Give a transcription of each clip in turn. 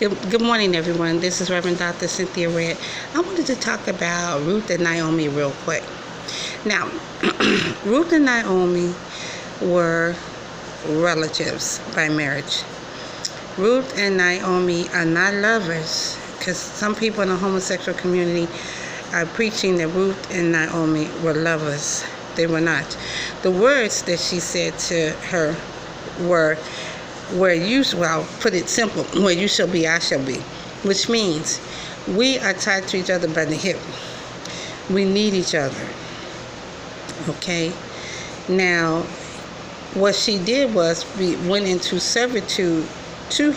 Good morning, everyone. This is Reverend Dr. Cynthia Red. I wanted to talk about Ruth and Naomi real quick. Now, Ruth and Naomi were relatives by marriage. Ruth and Naomi are not lovers, because some people in the homosexual community are preaching that Ruth and Naomi were lovers. They were not. The words that she said to her were, put it simple, where you shall be, I shall be, which means we are tied to each other by the hip. We need each other. Okay? Now, what she did was we went into servitude to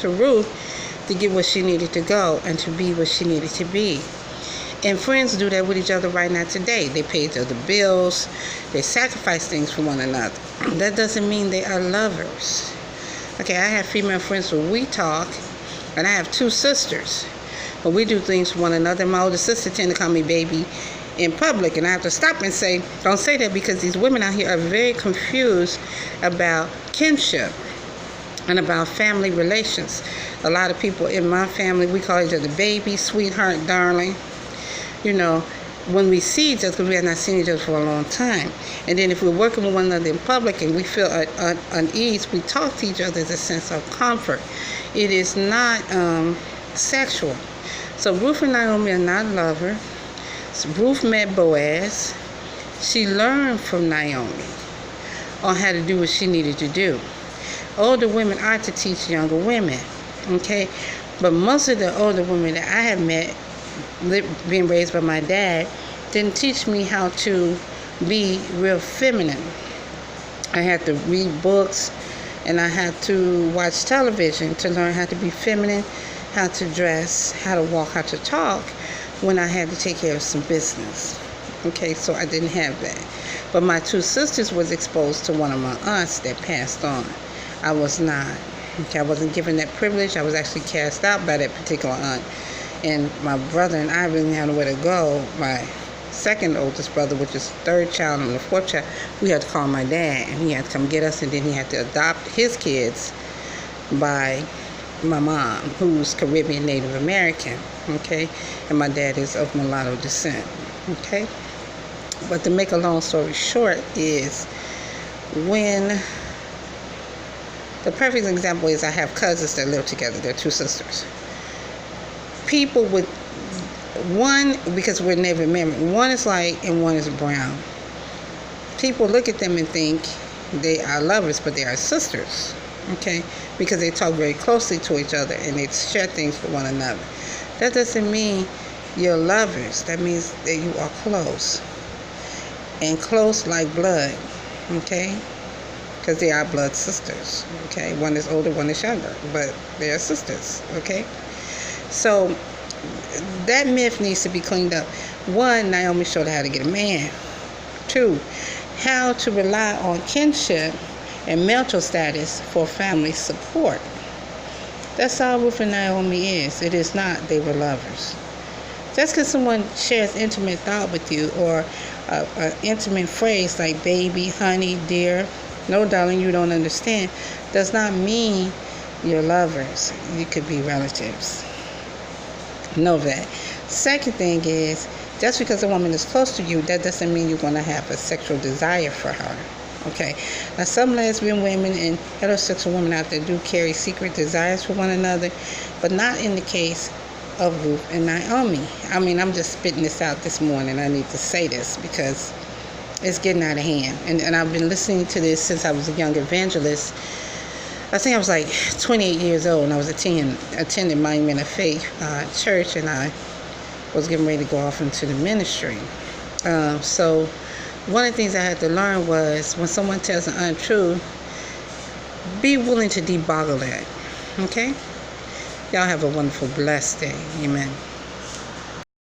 Ruth, to get where she needed to go and to be where she needed to be. And friends do that with each other right now today. They pay each other bills. They sacrifice things for one another. That doesn't mean they are lovers. Okay, I have female friends where we talk, and I have two sisters, but we do things for one another. My older sister tend to call me baby in public, and I have to stop and say, don't say that, because these women out here are very confused about kinship and about family relations. A lot of people in my family, we call each other baby, sweetheart, darling. You know, when we see each other, because we have not seen each other for a long time. And then if we're working with one another in public and we feel unease, we talk to each other as a sense of comfort. It is not sexual. So Ruth and Naomi are not lovers. So Ruth met Boaz. She learned from Naomi on how to do what she needed to do. Older women are to teach younger women, okay? But most of the older women that I have met, being raised by my dad, didn't teach me how to be real feminine. I had to read books and I had to watch television to learn how to be feminine, how to dress, how to walk, how to talk when I had to take care of some business. Okay, so I didn't have that. But my two sisters was exposed to one of my aunts that passed on. I was not. Okay, I wasn't given that privilege. I was actually cast out by that particular aunt. And my brother and I really had nowhere to go. My second oldest brother, which is third child and the fourth child, we had to call my dad, and he had to come get us, and then he had to adopt his kids by my mom, who's Caribbean Native American, okay? And my dad is of mulatto descent, okay? But to make a long story short is, when the perfect example is, I have cousins that live together. They're two sisters. People with one, because we're Native American, one is light and one is brown. People look at them and think they are lovers, but they are sisters, okay? Because they talk very closely to each other and they share things for one another. That doesn't mean you're lovers. That means that you are close. And close like blood, okay? Because they are blood sisters, okay? One is older, one is younger, but they are sisters, okay? So that myth needs to be cleaned up. One, Naomi showed her how to get a man. Two, how to rely on kinship and marital status for family support. That's all Ruth and Naomi is. It is not they were lovers. Just because someone shares intimate thought with you, or an intimate phrase like baby, honey, dear, no darling, you don't understand, does not mean you're lovers. You could be relatives. Know that. Second thing is, just because a woman is close to you, that doesn't mean you're going to have a sexual desire for her. Okay? Now, some lesbian women and heterosexual women out there do carry secret desires for one another, but not in the case of Ruth and Naomi. I mean, I'm just spitting this out this morning. I need to say this because it's getting out of hand. And I've been listening to this since I was a young evangelist. I think I was like 28 years old, and I was attending Monument of Faith church, and I was getting ready to go off into the ministry. So one of the things I had to learn was, when someone tells an untruth, be willing to deboggle that. Okay? Y'all have a wonderful, blessed day. Amen.